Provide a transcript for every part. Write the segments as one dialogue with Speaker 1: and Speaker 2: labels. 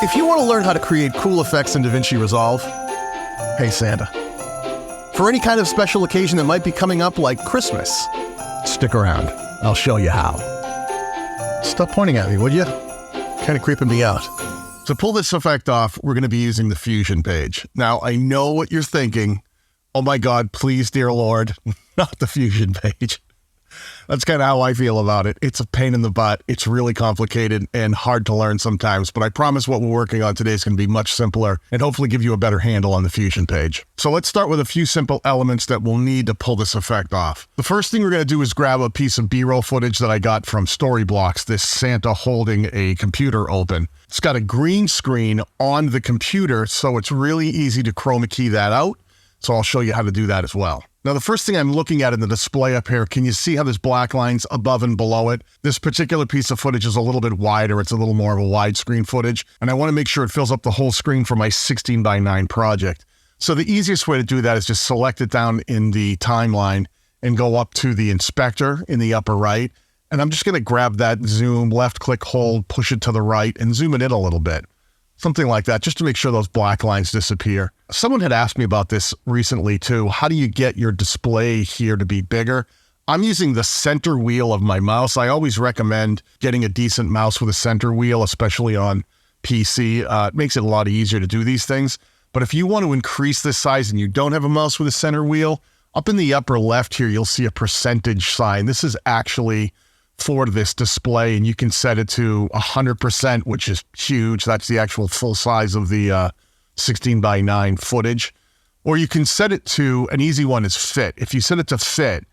Speaker 1: If you want to learn how to create cool effects in DaVinci Resolve, hey Santa. For any kind of special occasion that might be coming up like Christmas, stick around. I'll show you how. Stop pointing at me, would you? Kind of creeping me out. To pull this effect off, we're going to be using the Fusion page. Now, I know what you're thinking. Oh my God, please, dear Lord, not the Fusion page. That's kind of how I feel about it. It's a pain in the butt. It's really complicated and hard to learn sometimes, but I promise what we're working on today is going to be much simpler and hopefully give you a better handle on the Fusion page. So let's start with a few simple elements that we'll need to pull this effect off. The first thing we're going to do is grab a piece of B-roll footage that I got from Storyblocks, this Santa holding a computer open. It's got a green screen on the computer, so it's really easy to chroma key that out. So I'll show you how to do that as well. Now, the first thing I'm looking at in the display up here, can you see how there's black lines above and below it? This particular piece of footage is a little bit wider. It's a little more of a widescreen footage, and I want to make sure it fills up the whole screen for my 16:9 project. So the easiest way to do that is just select it down in the timeline and go up to the inspector in the upper right. And I'm just going to grab that zoom, left click, hold, push it to the right, and zoom it in a little bit. Something like that, just to make sure those black lines disappear. Someone had asked me about this recently too. How do you get your display here to be bigger? I'm using the center wheel of my mouse. I always recommend getting a decent mouse with a center wheel, especially on PC. It makes it a lot easier to do these things. But if you want to increase this size and you don't have a mouse with a center wheel, up in the upper left here, you'll see a percentage sign. This is actually for this display, and you can set it to 100%, which is huge. That's the actual full size of the 16:9 footage. Or you can set it to, an easy one is fit. If you set it to fit,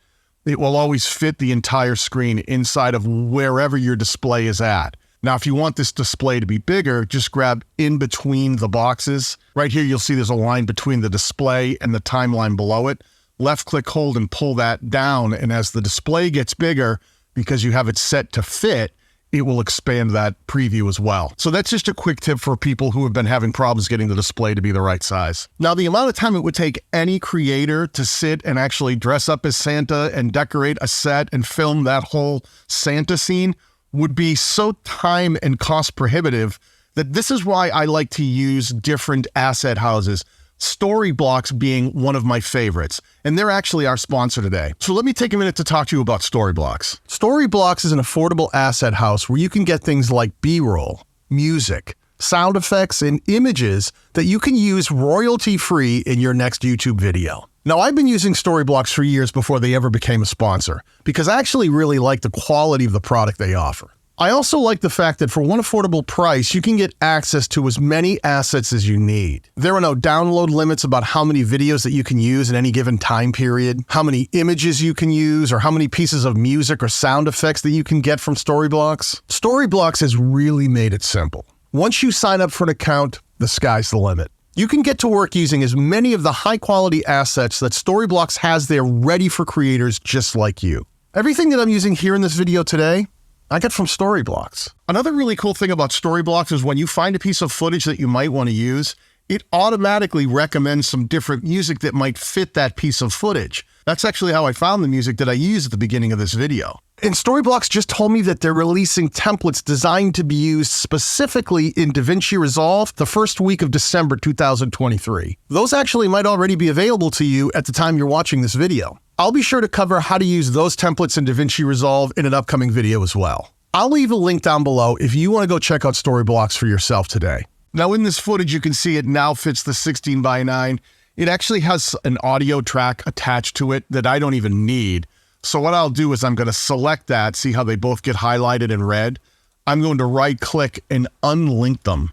Speaker 1: it will always fit the entire screen inside of wherever your display is at. Now, if you want this display to be bigger, just grab in between the boxes. Right here, you'll see there's a line between the display and the timeline below it. Left click, hold, and pull that down. And as the display gets bigger, because you have it set to fit, it will expand that preview as well. So that's just a quick tip for people who have been having problems getting the display to be the right size. Now, the amount of time it would take any creator to sit and actually dress up as Santa and decorate a set and film that whole Santa scene would be so time and cost prohibitive that this is why I like to use different asset houses. Storyblocks being one of my favorites, and they're actually our sponsor today. So let me take a minute to talk to you about Storyblocks. Storyblocks is an affordable asset house where you can get things like B-roll, music, sound effects, and images that you can use royalty-free in your next YouTube video. Now, I've been using Storyblocks for years before they ever became a sponsor, because I actually really like the quality of the product they offer. I also like the fact that for one affordable price, you can get access to as many assets as you need. There are no download limits about how many videos that you can use in any given time period, how many images you can use, or how many pieces of music or sound effects that you can get from Storyblocks. Storyblocks has really made it simple. Once you sign up for an account, the sky's the limit. You can get to work using as many of the high-quality assets that Storyblocks has there ready for creators just like you. Everything that I'm using here in this video today, I got from Storyblocks. Another really cool thing about Storyblocks is when you find a piece of footage that you might want to use, it automatically recommends some different music that might fit that piece of footage. That's actually how I found the music that I used at the beginning of this video. And Storyblocks just told me that they're releasing templates designed to be used specifically in DaVinci Resolve the first week of December 2023. Those actually might already be available to you at the time you're watching this video. I'll be sure to cover how to use those templates in DaVinci Resolve in an upcoming video as well. I'll leave a link down below if you want to go check out Storyblocks for yourself today. Now, in this footage, you can see it now fits the 16:9. It actually has an audio track attached to it that I don't even need. So what I'll do is I'm going to select that, see how they both get highlighted in red. I'm going to right click and unlink them.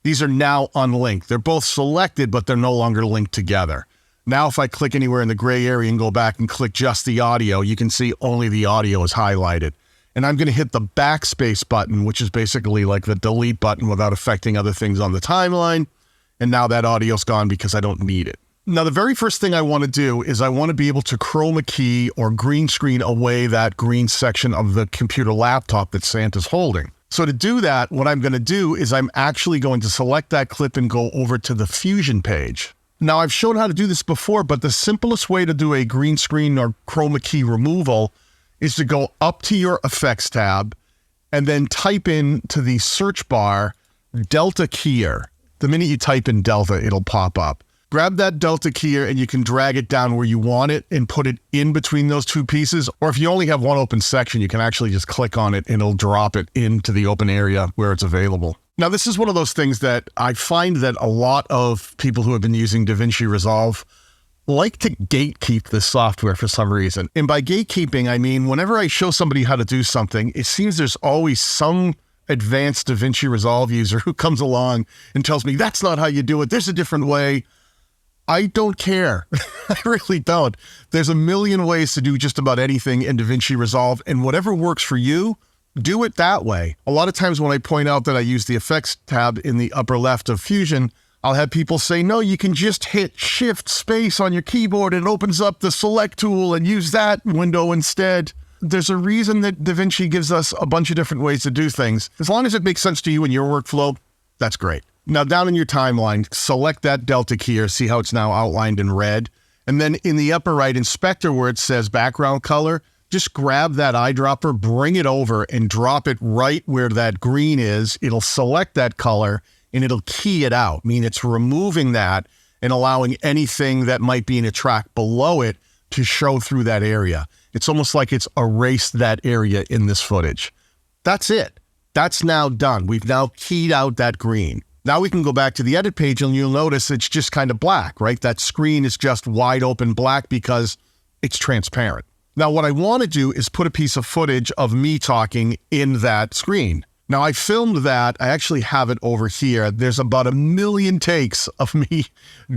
Speaker 1: These are now unlinked. They're both selected, but they're no longer linked together. Now, if I click anywhere in the gray area and go back and click just the audio, you can see only the audio is highlighted. And I'm going to hit the backspace button, which is basically like the delete button without affecting other things on the timeline. And now that audio's gone because I don't need it. Now, the very first thing I want to do is I want to be able to chroma key or green screen away that green section of the computer laptop that Santa's holding. So to do that, what I'm going to do is I'm actually going to select that clip and go over to the Fusion page. Now, I've shown how to do this before, but the simplest way to do a green screen or chroma key removal is to go up to your Effects tab and then type in to the search bar Delta keyer. The minute you type in Delta, it'll pop up. Grab that Delta keyer and you can drag it down where you want it and put it in between those two pieces. Or if you only have one open section, you can actually just click on it and it'll drop it into the open area where it's available. Now, this is one of those things that I find that a lot of people who have been using DaVinci Resolve like to gatekeep this software for some reason. And by gatekeeping, I mean, whenever I show somebody how to do something, it seems there's always some advanced DaVinci Resolve user who comes along and tells me, that's not how you do it. There's a different way. I don't care. I really don't. There's a million ways to do just about anything in DaVinci Resolve, and whatever works for you, do it that way. A lot of times when I point out that I use the effects tab in the upper left of Fusion, I'll have people say, no, you can just hit Shift Space on your keyboard and it opens up the select tool and use that window instead. There's a reason that DaVinci gives us a bunch of different ways to do things. As long as it makes sense to you and your workflow, that's great. Now down in your timeline, select that Delta keyer, see how it's now outlined in red. And then in the upper right inspector where it says background color, just grab that eyedropper, bring it over and drop it right where that green is. It'll select that color and it'll key it out. I mean, it's removing that and allowing anything that might be in a track below it to show through that area. It's almost like it's erased that area in this footage. That's it. That's now done. We've now keyed out that green. Now we can go back to the edit page and you'll notice it's just kind of black, right? That screen is just wide open black because it's transparent. Now what I want to do is put a piece of footage of me talking in that screen. Now I filmed that. I actually have it over here. There's about 1 million takes of me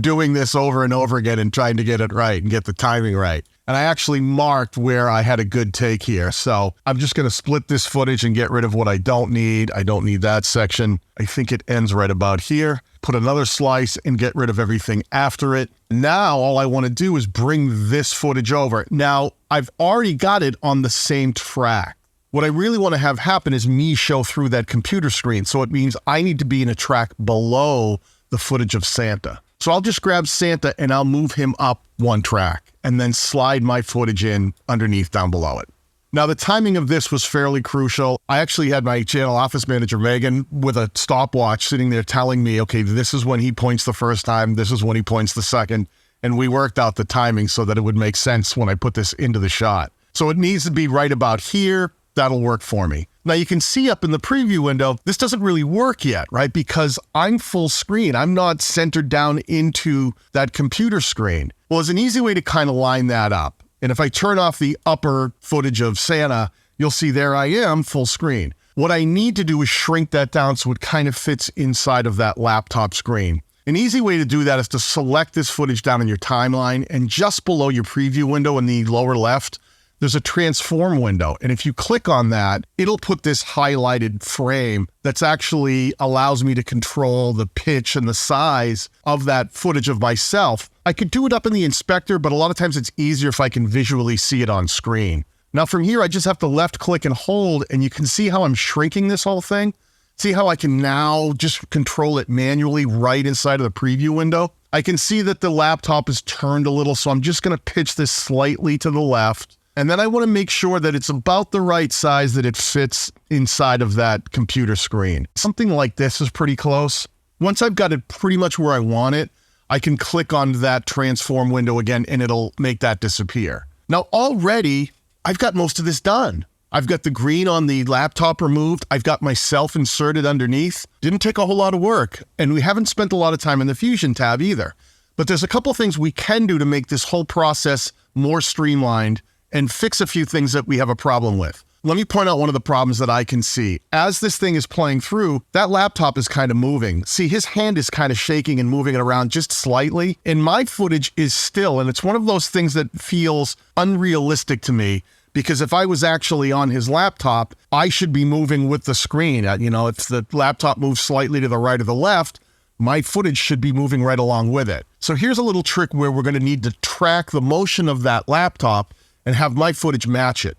Speaker 1: doing this over and over again and trying to get it right and get the timing right. And I actually marked where I had a good take here. So I'm just going to split this footage and get rid of what I don't need. I don't need that section. I think it ends right about here. Put another slice and get rid of everything after it. Now all I want to do is bring this footage over. Now I've already got it on the same track. What I really want to have happen is me show through that computer screen. So it means I need to be in a track below the footage of Santa. So I'll just grab Santa and I'll move him up one track and then slide my footage in underneath down below it. Now the timing of this was fairly crucial. I actually had my channel office manager, Megan, with a stopwatch sitting there telling me, okay, this is when he points the first time, this is when he points the second. And we worked out the timing so that it would make sense when I put this into the shot. So it needs to be right about here. That'll work for me. Now you can see up in the preview window, this doesn't really work yet, right? Because I'm full screen. I'm not centered down into that computer screen. Well, there's an easy way to kind of line that up. And if I turn off the upper footage of Santa, you'll see there I am full screen. What I need to do is shrink that down so it kind of fits inside of that laptop screen. An easy way to do that is to select this footage down in your timeline, and just below your preview window in the lower left, there's a transform window. And if you click on that, it'll put this highlighted frame that's actually allows me to control the pitch and the size of that footage of myself. I could do it up in the inspector, but a lot of times it's easier if I can visually see it on screen. Now from here, I just have to left click and hold, and you can see how I'm shrinking this whole thing. See how I can now just control it manually right inside of the preview window? I can see that the laptop is turned a little, so I'm just gonna pitch this slightly to the left. And then I want to make sure that it's about the right size that it fits inside of that computer screen. Something like this is pretty close. Once I've got it pretty much where I want it, I can click on that transform window again and it'll make that disappear. Now already, I've got most of this done. I've got the green on the laptop removed. I've got myself inserted underneath. Didn't take a whole lot of work. And we haven't spent a lot of time in the Fusion tab either. But there's a couple things we can do to make this whole process more streamlined and fix a few things that we have a problem with. Let me point out one of the problems that I can see. As this thing is playing through, that laptop is kind of moving. See, his hand is kind of shaking and moving it around just slightly, and my footage is still, and it's one of those things that feels unrealistic to me, because if I was actually on his laptop, I should be moving with the screen. You know, if the laptop moves slightly to the right or the left, my footage should be moving right along with it. So here's a little trick where we're going to need to track the motion of that laptop and have my footage match it.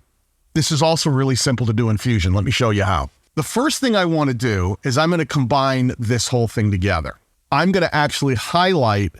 Speaker 1: This is also really simple to do in Fusion. Let me show you how. The first thing I want to do is I'm going to combine this whole thing together. I'm going to actually highlight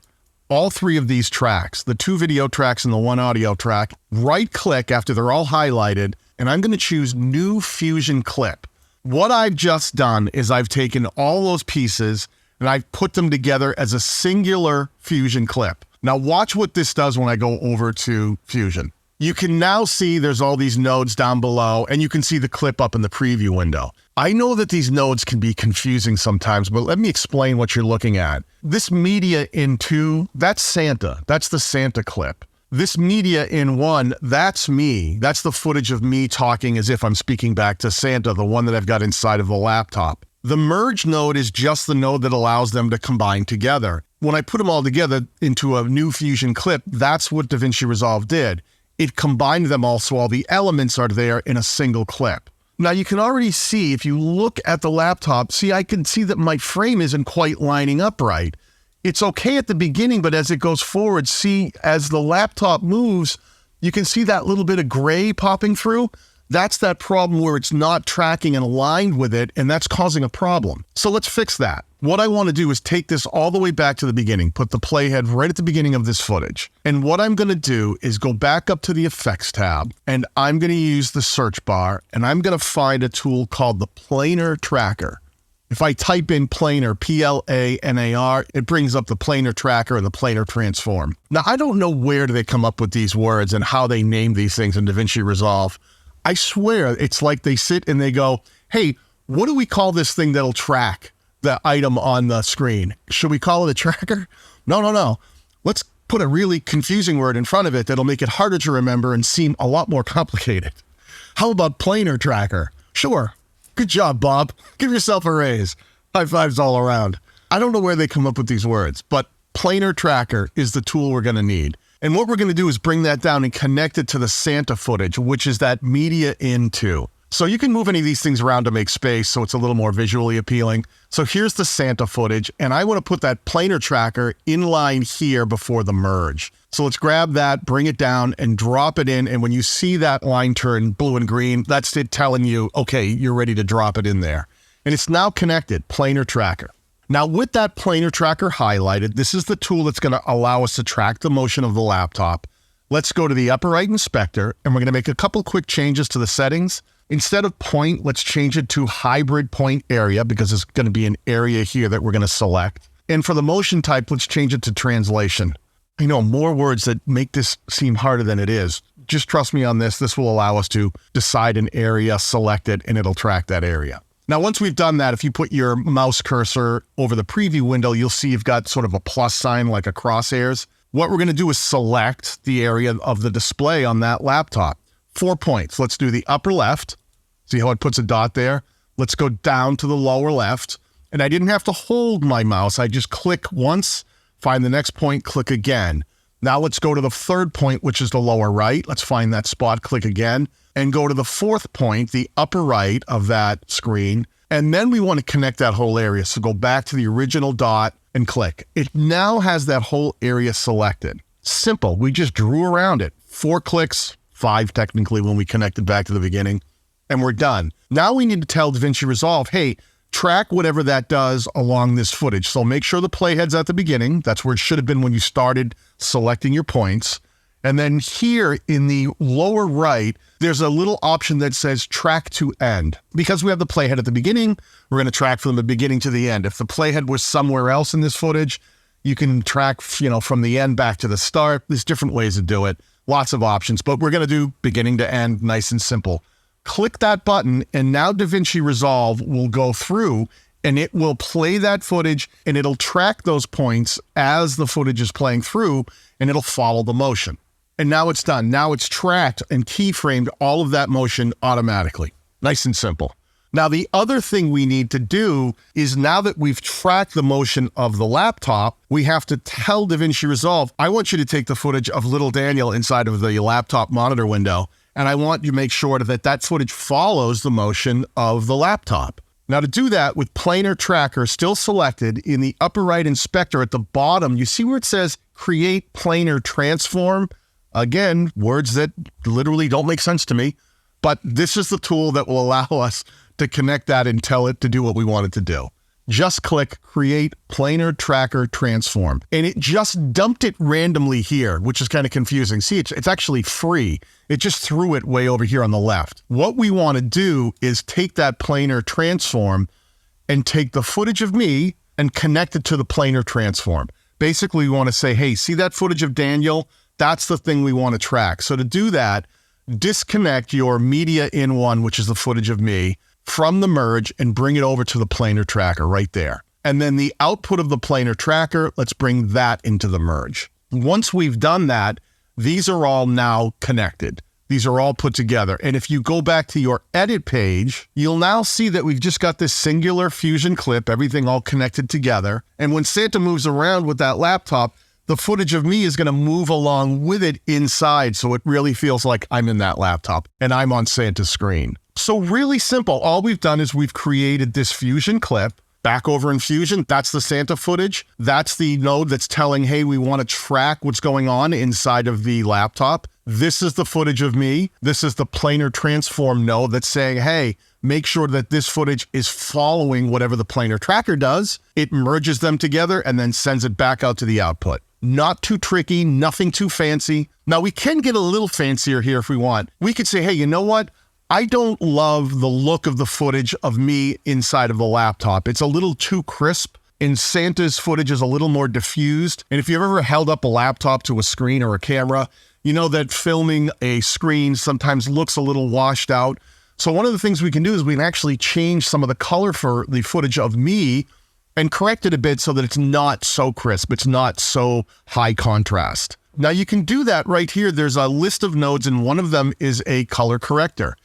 Speaker 1: all three of these tracks, the 2 video tracks and the 1 audio track, right click after they're all highlighted, and I'm going to choose New Fusion Clip. What I've just done is I've taken all those pieces and I've put them together as a singular Fusion clip. Now watch what this does when I go over to Fusion. You can now see there's all these nodes down below, and you can see the clip up in the preview window. I know that these nodes can be confusing sometimes, but let me explain what you're looking at. This media in 2, that's Santa. That's the Santa clip. This media in 1, that's me. That's the footage of me talking as if I'm speaking back to Santa, the one that I've got inside of the laptop. The merge node is just the node that allows them to combine together. When I put them all together into a new Fusion clip, that's what DaVinci Resolve did. It combined them all so all the elements are there in a single clip. Now you can already see, if you look at the laptop, see I can see that my frame isn't quite lining up right. It's okay at the beginning, but as it goes forward, see as the laptop moves, you can see that little bit of gray popping through. That's that problem where it's not tracking and aligned with it, and that's causing a problem. So let's fix that. What I want to do is take this all the way back to the beginning, put the playhead right at the beginning of this footage. And what I'm going to do is go back up to the Effects tab, and I'm going to use the search bar, and I'm going to find a tool called the Planar Tracker. If I type in planar, P-L-A-N-A-R, it brings up the planar tracker and the planar transform. Now, I don't know where do they come up with these words and how they name these things in DaVinci Resolve. I swear it's like they sit and they go, hey, what do we call this thing that'll track the item on the screen? Should we call it a tracker? No. Let's put a really confusing word in front of it that'll make it harder to remember and seem a lot more complicated. How about planar tracker? Sure. Good job, Bob. Give yourself a raise. High fives all around. I don't know where they come up with these words, but planar tracker is the tool we're going to need. And what we're going to do is bring that down and connect it to the Santa footage, which is that media in 2. So you can move any of these things around to make space so it's a little more visually appealing. So here's the Santa footage, and I want to put that planar tracker in line here before the merge. So let's grab that, bring it down, and drop it in. And when you see that line turn blue and green, that's it telling you, okay, you're ready to drop it in there. And it's now connected, planar tracker. Now with that planar tracker highlighted, this is the tool that's going to allow us to track the motion of the laptop. Let's go to the upper right inspector, and we're going to make a couple quick changes to the settings. Instead of point, let's change it to hybrid point area, because it's going to be an area here that we're going to select. And for the motion type, let's change it to translation. I know, more words that make this seem harder than it is. Just trust me on this. This will allow us to decide an area, select it, and it'll track that area. Now, once we've done that, if you put your mouse cursor over the preview window, you'll see you've got sort of a plus sign like a crosshairs. What we're going to do is select the area of the display on that laptop. 4 points. Let's do the upper left. See how it puts a dot there? Let's go down to the lower left. And I didn't have to hold my mouse. I just click once, find the next point, click again. Now let's go to the 3rd point, which is the lower right. Let's find that spot, click again, and go to the 4th point, the upper right of that screen. And then we want to connect that whole area. So go back to the original dot and click. It now has that whole area selected. Simple. We just drew around it. 4 clicks, 5 technically when we connected back to the beginning, and we're done. Now we need to tell DaVinci Resolve, hey, track whatever that does along this footage. So make sure the playhead's at the beginning. That's where it should have been when you started selecting your points. And then here in the lower right, there's a little option that says track to end. Because we have the playhead at the beginning, we're going to track from the beginning to the end. If the playhead was somewhere else in this footage, you can track, from the end back to the start. There's different ways to do it. Lots of options, but we're going to do beginning to end, nice and simple. Click that button, and now DaVinci Resolve will go through and it will play that footage, and it'll track those points as the footage is playing through, and it'll follow the motion. And now it's done. Now it's tracked and keyframed all of that motion automatically. Nice and simple. Now, the other thing we need to do is, now that we've tracked the motion of the laptop, we have to tell DaVinci Resolve, I want you to take the footage of little Daniel inside of the laptop monitor window, and I want you to make sure that that footage follows the motion of the laptop. Now, to do that, with planar tracker still selected, in the upper right inspector at the bottom, you see where it says create planar transform. Again, words that literally don't make sense to me, but this is the tool that will allow us to connect that and tell it to do what we want it to do. just click Create Planar Tracker Transform. And it just dumped it randomly here, which is kind of confusing. See, it's actually free. It just threw it way over here on the left. What we want to do is take that planar transform and take the footage of me and connect it to the planar transform. Basically, we want to say, hey, see that footage of Daniel? That's the thing we want to track. So to do that, disconnect your media in one, which is the footage of me, from the merge and bring it over to the planar tracker right there. And then the output of the planar tracker, let's bring that into the merge. Once we've done that, these are all now connected. These are all put together. And if you go back to your edit page, you'll now see that we've just got this singular fusion clip, everything all connected together. And when Santa moves around with that laptop, the footage of me is going to move along with it inside. So it really feels like I'm in that laptop and I'm on Santa's screen. So really simple. All we've done is we've created this fusion clip. Back over in Fusion, that's the Santa footage. That's the node that's telling, hey, we want to track what's going on inside of the laptop. This is the footage of me. This is the planar transform node that's saying, hey, make sure that this footage is following whatever the planar tracker does. It merges them together and then sends it back out to the output. Not too tricky, nothing too fancy. Now we can get a little fancier here if we want. We could say, hey, you know what? I don't love the look of the footage of me inside of the laptop. It's a little too crisp, and Santa's footage is a little more diffused. And if you've ever held up a laptop to a screen or a camera, you know that filming a screen sometimes looks a little washed out. So one of the things we can do is we can actually change some of the color for the footage of me and correct it a bit so that it's not so crisp. It's not so high contrast. Now you can do that right here. There's a list of nodes, and one of them is a color corrector.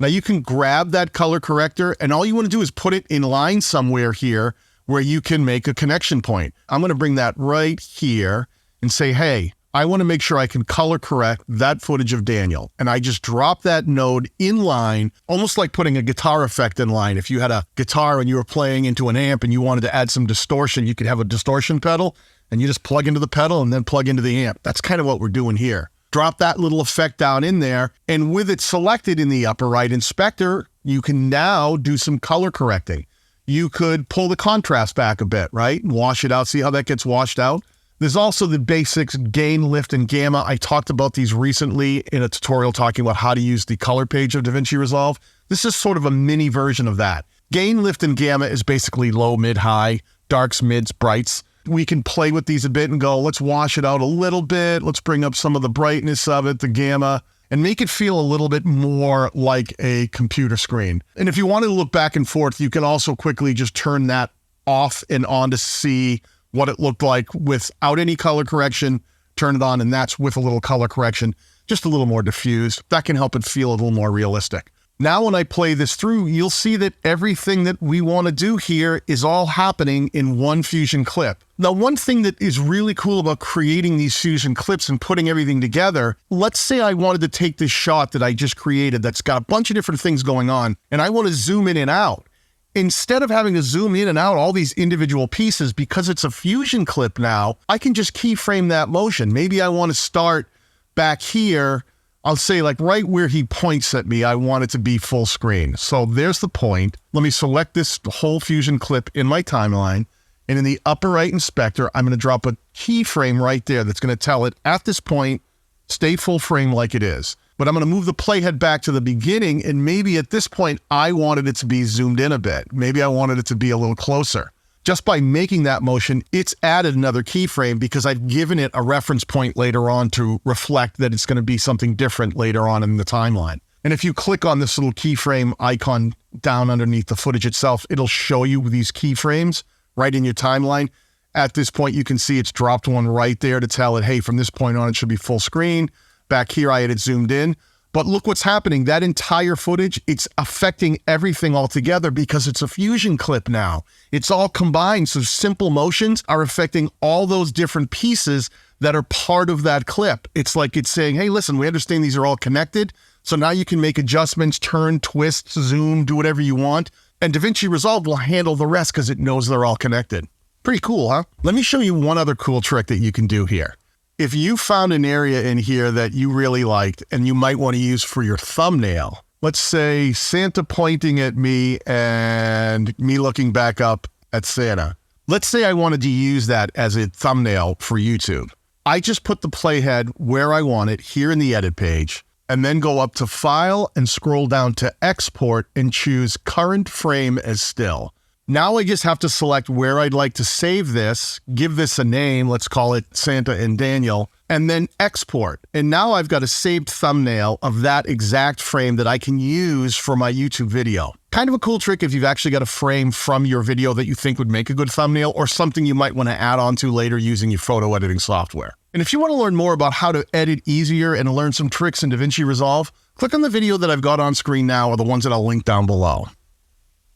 Speaker 1: Now you can grab that color corrector and all you want to do is put it in line somewhere here where you can make a connection point. I'm going to bring that right here and say, hey, I want to make sure I can color correct that footage of Daniel. And I just drop that node in line, almost like putting a guitar effect in line. If you had a guitar and you were playing into an amp and you wanted to add some distortion, you could have a distortion pedal and you just plug into the pedal and then plug into the amp. That's kind of what we're doing here. Drop that little effect down in there, and with it selected in the upper right inspector, you can now do some color correcting. You could pull the contrast back a bit, right? And wash it out, see how that gets washed out? There's also the basics, gain, lift, and gamma. I talked about these recently in a tutorial talking about how to use the color page of DaVinci Resolve. This is sort of a mini version of that. Gain, lift, and gamma is basically low, mid, high, darks, mids, brights. We can play with these a bit and go, let's wash it out a little bit. Let's bring up some of the brightness of it, the gamma, and make it feel a little bit more like a computer screen. And if you want to look back and forth, you can also quickly just turn that off and on to see what it looked like without any color correction. Turn it on, and that's with a little color correction, just a little more diffused. That can help it feel a little more realistic. Now, when I play this through, you'll see that everything that we want to do here is all happening in one Fusion clip. Now, one thing that is really cool about creating these Fusion clips and putting everything together, let's say I wanted to take this shot that I just created that's got a bunch of different things going on, and I want to zoom in and out. Instead of having to zoom in and out all these individual pieces, because it's a Fusion clip now, I can just keyframe that motion. Maybe I want to start back here. I'll say like right where he points at me, I want it to be full screen. So there's the point. Let me select this whole Fusion clip in my timeline. And in the upper right inspector, I'm going to drop a keyframe right there that's going to tell it at this point, stay full frame like it is. But I'm going to move the playhead back to the beginning. And maybe at this point, I wanted it to be zoomed in a bit. Maybe I wanted it to be a little closer. Just by making that motion, it's added another keyframe because I've given it a reference point later on to reflect that it's going to be something different later on in the timeline. And if you click on this little keyframe icon down underneath the footage itself, it'll show you these keyframes right in your timeline. At this point, you can see it's dropped one right there to tell it, hey, from this point on, it should be full screen. Back here, I had it zoomed in. But look what's happening. That entire footage, it's affecting everything altogether because it's a Fusion clip now. It's all combined. So simple motions are affecting all those different pieces that are part of that clip. It's like it's saying, hey, listen, we understand these are all connected. So now you can make adjustments, turn, twist, zoom, do whatever you want. And DaVinci Resolve will handle the rest because it knows they're all connected. Pretty cool, huh? Let me show you one other cool trick that you can do here. If you found an area in here that you really liked and you might want to use for your thumbnail, let's say Santa pointing at me and me looking back up at Santa. Let's say I wanted to use that as a thumbnail for YouTube. I just put the playhead where I want it here in the edit page, and then go up to File and scroll down to Export and choose Current Frame as Still. Now I just have to select where I'd like to save this, give this a name, let's call it Santa and Daniel, and then export. And now I've got a saved thumbnail of that exact frame that I can use for my YouTube video. Kind of a cool trick if you've actually got a frame from your video that you think would make a good thumbnail, or something you might want to add on to later using your photo editing software. And if you want to learn more about how to edit easier and learn some tricks in DaVinci Resolve, click on the video that I've got on screen now or the ones that I'll link down below.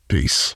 Speaker 1: Peace.